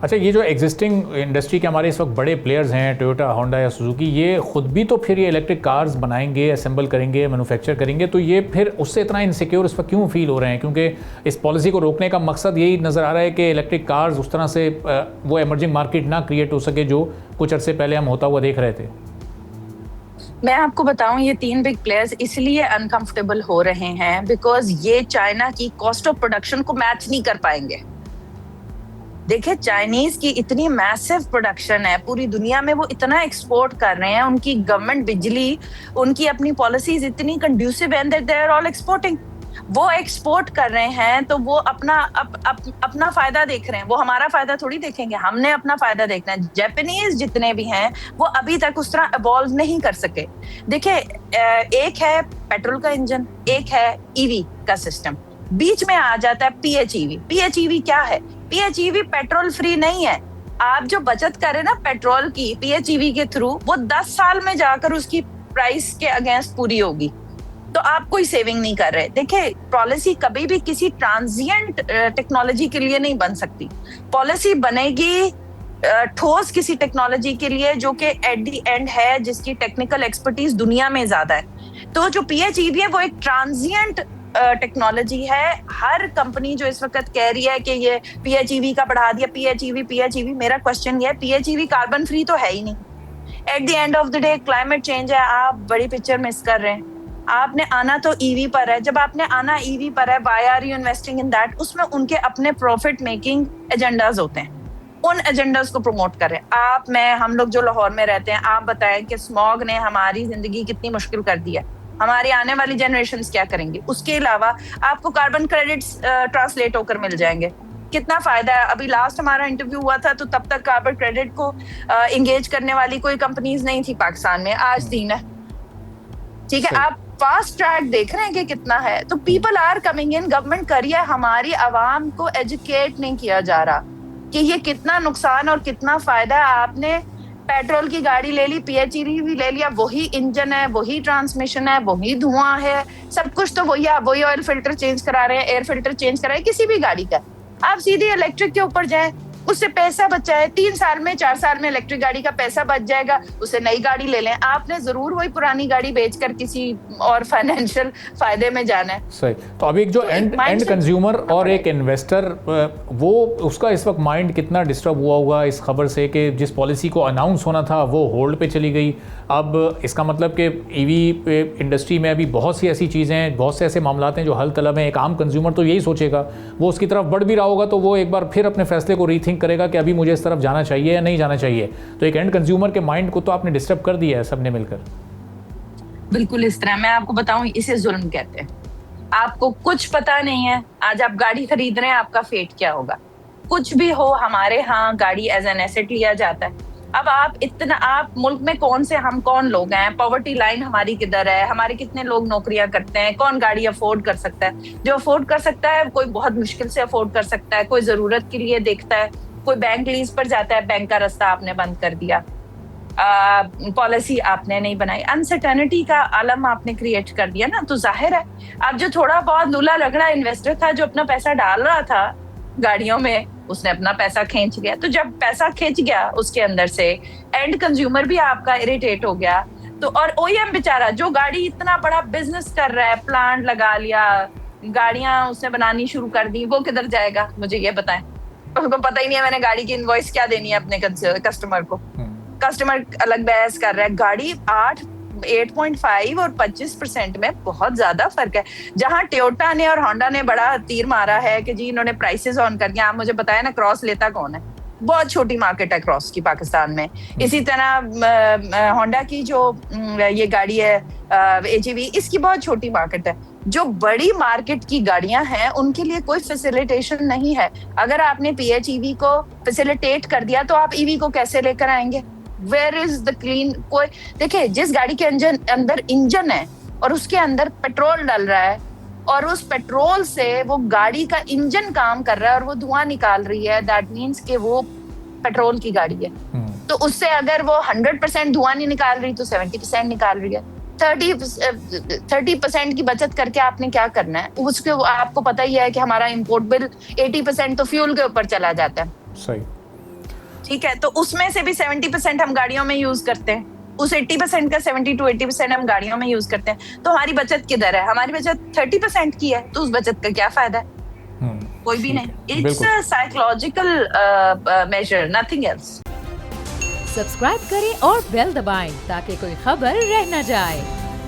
अच्छा, ये जो एग्जिस्टिंग इंडस्ट्री के हमारे इस वक्त बड़े प्लेयर्स हैं, टोयोटा, होंडा या सुजुकी, ये खुद भी तो फिर ये इलेक्ट्रिक कार्स बनाएंगे, असेंबल करेंगे, मैन्युफैक्चर करेंगे, तो ये फिर उससे इतना इनसिक्योर इस वक्त क्यों फील हो रहे हैं? क्योंकि इस पॉलिसी को रोकने का मकसद यही नज़र आ रहा है कि इलेक्ट्रिक कार्स उस तरह से वो एमर्जिंग मार्केट ना क्रिएट हो सके जो कुछ अर्से पहले हम होता हुआ देख रहे थे। मैं आपको बताऊं, ये 3 बिग प्लेयर्स इसलिए अनकंफर्टेबल हो रहे हैं बिकॉज ये चाइना की कॉस्ट ऑफ प्रोडक्शन को मैच नहीं कर पाएंगे। देखिए, चाइनीज की इतनी मैसिव प्रोडक्शन है, पूरी दुनिया में वो इतना एक्सपोर्ट कर रहे हैं, उनकी गवर्नमेंट बिजली, उनकी अपनी पॉलिसीज इतनी कंड्यूसिव है that they are all exporting. वो एक्सपोर्ट कर रहे हैं तो वो अपना फायदा देख रहे हैं, वो हमारा फायदा थोड़ी देखेंगे, हमने अपना फायदा देखना है। जापानीज जितने भी हैं वो अभी तक उस तरह इवॉल्व नहीं कर सके। देखिए, एक है पेट्रोल का इंजन, एक है ईवी का सिस्टम, बीच में आ जाता है पीएचईवी। पीएचईवी क्या है? पीएचईवी पेट्रोल फ्री नहीं है। आप जो बचत करें ना पेट्रोल की पीएचईवी के थ्रू, वो 10 साल में जाकर उसकी प्राइस के अगेंस्ट पूरी होगी, तो आप कोई सेविंग नहीं कर रहे। देखिए, पॉलिसी कभी भी किसी ट्रांजिएंट टेक्नोलॉजी के लिए नहीं बन सकती। पॉलिसी बनेगी ठोस किसी टेक्नोलॉजी के लिए जो कि एट द एंड है, जिसकी टेक्निकल एक्सपर्टीज दुनिया में ज्यादा है। तो जो पीएचईवी है वो एक ट्रांजिएंट टेक्नोलॉजी है। हर कंपनी जो इस वक्त कह रही है कि ये पीएचईवी का बढ़ा दिया, पीएचईवी, मेरा क्वेश्चन ये है, पीएचईवी कार्बन फ्री तो है ही नहीं। At the end of the day climate change है, आप बड़ी पिक्चर मिस कर रहे हैं। आपने आना तो ईवी पर है, जब आपने आना ईवी पर है, why are you investing in that? उसमें उनके अपने प्रॉफिट मेकिंग एजेंडाज होते हैं, उन एजेंडाज को प्रमोट कर रहे हैं। आप, मैं, हम लोग जो लाहौर में रहते हैं, आप बताएं कि स्मॉग ने हमारी जिंदगी कितनी मुश्किल कर दी है, हमारी आने वाली जनरेशंस क्या करेंगे? उसके अलावा आपको कार्बन क्रेडिट्स ट्रांसलेट होकर मिल जाएंगे, कितना फायदा है। अभी लास्ट हमारा इंटरव्यू हुआ था तो तब तक कार्बन क्रेडिट को एंगेज करने वाली कोई कंपनीज नहीं थी पाकिस्तान में, आज 3 है। ठीक है, आप फास्ट ट्रैक देख रहे हैं कि कितना है। तो people are coming in, government करिए, हमारी आवाम को एजुकेट नहीं किया जा रहा कि ये कितना नुकसान और कितना फायदा है। आपने पेट्रोल की गाड़ी ले ली, पीएचईवी भी ले लिया, वही इंजन है, वही ट्रांसमिशन है, वही धुआं है, सब कुछ तो वही। आप वही ऑयल फिल्टर चेंज करा रहे हैं, एयर फिल्टर चेंज करा रहे हैं किसी भी गाड़ी का। आप सीधे इलेक्ट्रिक के ऊपर जाएं, उससे पैसा बचाए, 3 साल में 4 साल में इलेक्ट्रिक गाड़ी का पैसा बच जाएगा, उससे नई गाड़ी ले लें। आपने जरूर वही पुरानी गाड़ी बेचकर किसी और फाइनेंशियल फायदे में जाना है। सही। तो अभी एक जो एंड कंज्यूमर और एक इन्वेस्टर, वो उसका इस वक्त माइंड कितना डिस्टर्ब हुआ होगा इस खबर से कि जिस पॉलिसी को अनाउंस होना था वो होल्ड पे चली गई। अब इसका मतलब कि ईवी इंडस्ट्री में अभी बहुत सी ऐसी चीज़ें हैं, बहुत से ऐसे मामला हैं जो हल तलब हैं। एक आम कंज्यूमर तो यही सोचेगा, वो उसकी तरफ बढ़ भी रहा होगा तो वो एक बार फिर अपने फैसले को रीथिंक करेगा कि अभी मुझे इस तरफ जाना चाहिए या नहीं जाना चाहिए। तो एक एंड कंज्यूमर के माइंड को तो आपने डिस्टर्ब कर दिया है सबने मिलकर। बिल्कुल इस तरह, मैं आपको बताऊं, इसे जुल्म कहते हैं। आपको कुछ पता नहीं है, आज आप गाड़ी खरीद रहे हैं, आपका फेट क्या होगा। कुछ भी हो, हमारे यहाँ गाड़ी एज एन एसेट लिया जाता है। अब आप मुल्क में हम कौन लोग हैं, पॉवर्टी लाइन हमारी किधर है, हमारे कितने लोग नौकरियां करते हैं, कौन गाड़ी अफोर्ड कर सकता है? जो अफोर्ड कर सकता है कोई बहुत मुश्किल से अफोर्ड कर सकता है, कोई जरूरत के लिए देखता है, कोई बैंक लीज पर जाता है, बैंक का रास्ता आपने बंद कर दिया, पॉलिसी आपने नहीं बनाई, अनसर्टेनिटी का आलम आपने क्रिएट कर दिया ना। तो जाहिर है अब जो थोड़ा बहुत लूला लगड़ा इन्वेस्टर था जो अपना पैसा डाल रहा था गाड़ियों में, उसने अपना पैसा खींच गया। तो जब पैसा खींच गया उसके अंदर से, एंड कंज्यूमर भी आपका इरिटेट हो गया। तो और ओईएम बेचारा जो गाड़ी इतना बड़ा बिजनेस कर रहा है, प्लांट लगा लिया, गाड़ियां उसने बनानी शुरू कर दी, वो किधर जाएगा? मुझे ये बताएं। उसको पता ही नहीं है मैंने गाड़ी की इनवॉइस क्या देनी है अपने कस्टमर को। कस्टमर अलग बहस कर रहा है। गाड़ी 8.5 और 25% में बहुत ज्यादा फर्क है। जहां टोयोटा ने और होंडा ने बड़ा तीर मारा है कि जी इन्होंने प्राइसेस ऑन कर दिया, आप मुझे बताया ना क्रॉस लेता कौन है? बहुत छोटी मार्केट है क्रॉस की पाकिस्तान में। इसी तरह होंडा की जो ये गाड़ी है एचईवी, इसकी बहुत छोटी मार्केट है। जो बड़ी मार्केट की गाड़ियां हैं उनके लिए कोई फैसिलिटेशन नहीं है। अगर आपने पीएचईवी को फैसिलिटेट कर दिया तो आप ईवी को कैसे लेकर आएंगे? Where is the clean? कोई देखिए, जिस गाड़ी के अंदर इंजन है और उसके अंदर पेट्रोल डल रहा है और उस पेट्रोल से वो गाड़ी का इंजन काम कर रहा है और वो धुआं निकाल रही है, दैट मीन्स कि वो पेट्रोल की गाड़ी है। तो उससे अगर वो 100% धुआं नहीं निकाल रही तो 70% निकाल रही है। 30% की बचत करके आपने क्या करना है? उसके आपको पता ही है कि हमारा इंपोर्ट बिल 80% तो फ्यूल के ऊपर चला जाता है। सही। ठीक है, तो उसमें से भी 70% हम गाड़ियों में यूज करते हैं, उस 80% का 70 to 80% हम गाड़ियों में यूज करते हैं। तो हमारी बचत किधर है? हमारी बचत 30% की है, तो उस बचत का क्या फायदा है? कोई भी नहीं। It's a psychological major, nothing else. Subscribe करें और बेल दबाएं ताकि कोई खबर रह न जाए।